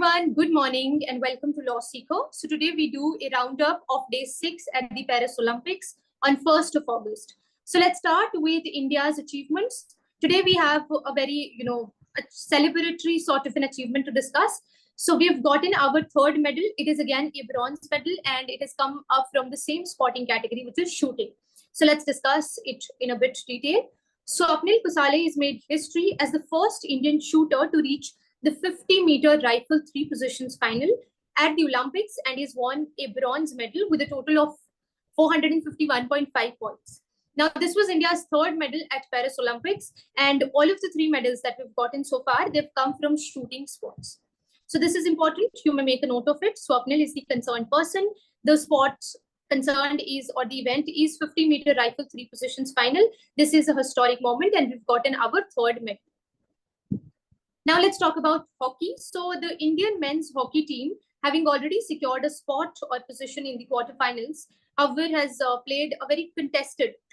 everyone, good morning and welcome to LawSikho. So today we do a roundup of day 6 at the Paris Olympics on 1st of August. So let's start with India's achievements. Today we have a very, a celebratory sort of an achievement to discuss. So we have gotten our third medal. It is again a bronze medal and it has come up from the same sporting category, which is shooting. So let's discuss it in a bit detail. Swapnil Kusale has made history as the first Indian shooter to reach the 50-meter rifle three positions final at the Olympics and he's won a bronze medal with a total of 451.5 points. Now, this was India's third medal at Paris Olympics, and all of the three medals that we've gotten so far, they've come from shooting sports. So this is important. You may make a note of it. Swapnil is the concerned person. The sport concerned is, or the event is 50-meter rifle three positions final. This is a historic moment and we've gotten our third medal. Now let's talk about hockey. So the Indian men's hockey team, having already secured a spot or position in the quarterfinals, however, has played a very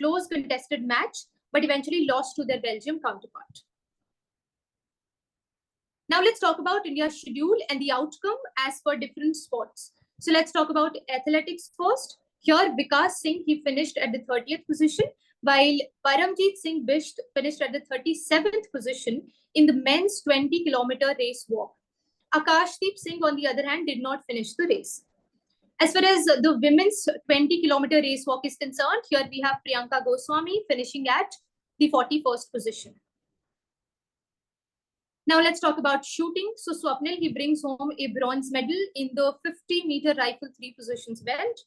close contested match, but eventually lost to their Belgium counterpart. Now let's talk about India's schedule and the outcome as per different sports. So let's talk about athletics first. Here, Vikas Singh, he finished at the 30th position, while Paramjeet Singh Bisht finished at the 37th position in the men's 20-kilometer race walk. Akashdeep Singh, on the other hand, did not finish the race. As far as the women's 20-kilometer race walk is concerned, here we have Priyanka Goswami finishing at the 41st position. Now let's talk about shooting. So Swapnil, he brings home a bronze medal in the 50-meter rifle three positions event.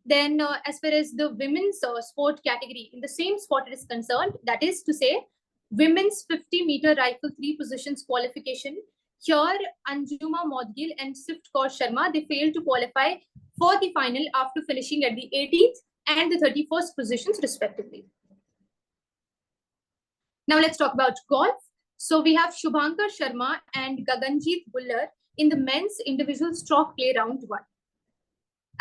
Then as far as the women's sport category, in the same sport it is concerned, that is to say, women's 50-meter rifle three positions qualification. Here, Anjuma Modgil and Sift Kaur Sharma, they failed to qualify for the final after finishing at the 18th and the 31st positions respectively. Now let's talk about golf. So we have Shubhankar Sharma and Gaganjeet Bhullar in the men's individual stroke play round 1.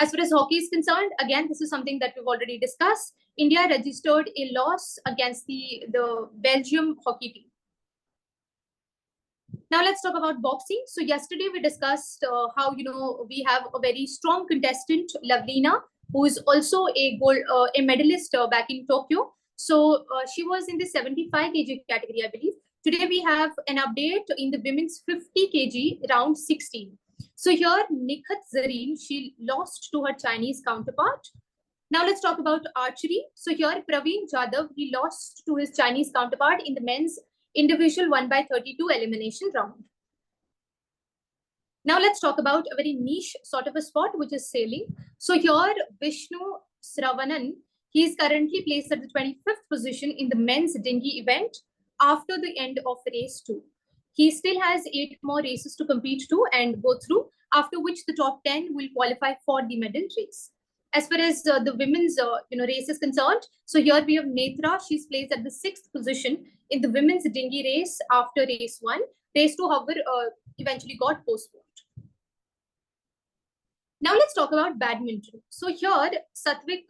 As far as hockey is concerned, again, this is something that we've already discussed. India registered a loss against the Belgium hockey team. Now let's talk about boxing. So yesterday we discussed how, we have a very strong contestant, Lavlina, who is also a medalist back in Tokyo. So she was in the 75 kg category, I believe. Today we have an update in the women's 50 kg round 16. So here, Nikhat Zareen, she lost to her Chinese counterpart. Now let's talk about archery. So here, Praveen Jadhav, he lost to his Chinese counterpart in the men's individual 1/32 elimination round. Now let's talk about a very niche sort of a sport, which is sailing. So here, Vishnu Sravanan, he is currently placed at the 25th position in the men's dinghy event after the end of race 2. He still has 8 more races to compete to and go through, after which the top 10 will qualify for the medal race. As far as the women's race is concerned, so here we have Netra. She's placed at the 6th position in the women's dinghy race after race 1. Race 2, however, eventually got postponed. Now let's talk about badminton. So here, Satvik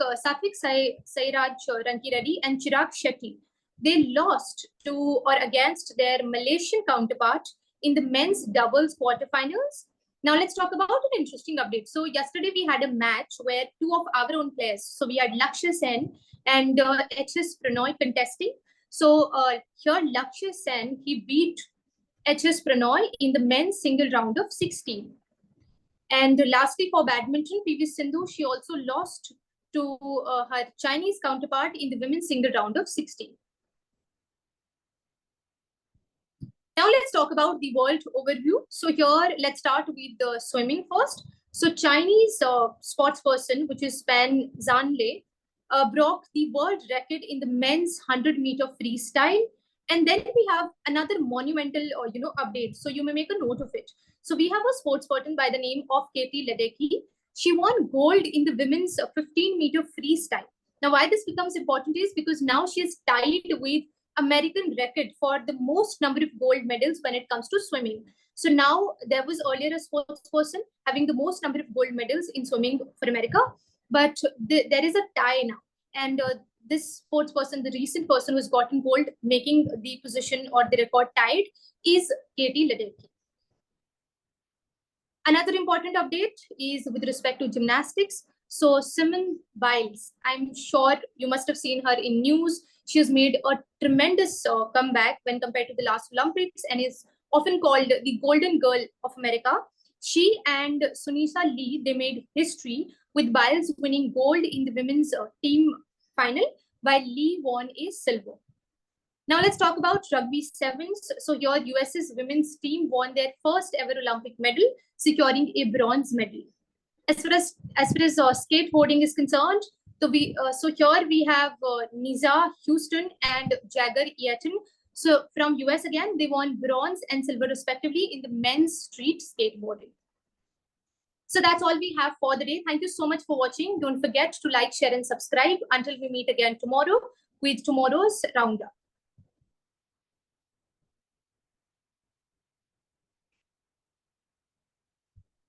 Sairaj Ranki Reddy and Chirag Shetty, they lost to or against their Malaysian counterpart in the men's doubles quarterfinals. Now let's talk about an interesting update. So yesterday we had a match where 2 of our own players, so we had Lakshya Sen and HS Pranoy contesting. So here Lakshya Sen, he beat HS Pranoy in the men's single round of 16. And lastly, for badminton, PV Sindhu, she also lost to her Chinese counterpart in the women's single round of 16. Now let's talk about the world overview. So here, let's start with the swimming first. So Chinese sports person, which is Pan Zanle, broke the world record in the men's 100-meter freestyle. And then we have another monumental, update. So you may make a note of it. So we have a sports person by the name of Katie Ledecky. She won gold in the women's 15-meter freestyle. Now, why this becomes important is because now she is tied with American record for the most number of gold medals when it comes to swimming. So now there was earlier a sports person having the most number of gold medals in swimming for America, but there is a tie now. And this sports person, the recent person who's gotten gold, making the position or the record tied, is Katie Ledecky. Another important update is with respect to gymnastics. So Simone Biles, I'm sure you must have seen her in news. She has made a tremendous comeback when compared to the last Olympics and is often called the Golden Girl of America. She and Sunisa Lee, they made history with Biles winning gold in the women's team final, while Lee won a silver. Now let's talk about rugby sevens. So here US's women's team won their first ever Olympic medal, securing a bronze medal. As far as skateboarding is concerned, so here we have Niza Houston and Jagger Eaton. So from US again, they won bronze and silver respectively in the men's street skateboarding. So that's all we have for the day. Thank you so much for watching. Don't forget to like, share, and subscribe until we meet again tomorrow with tomorrow's roundup.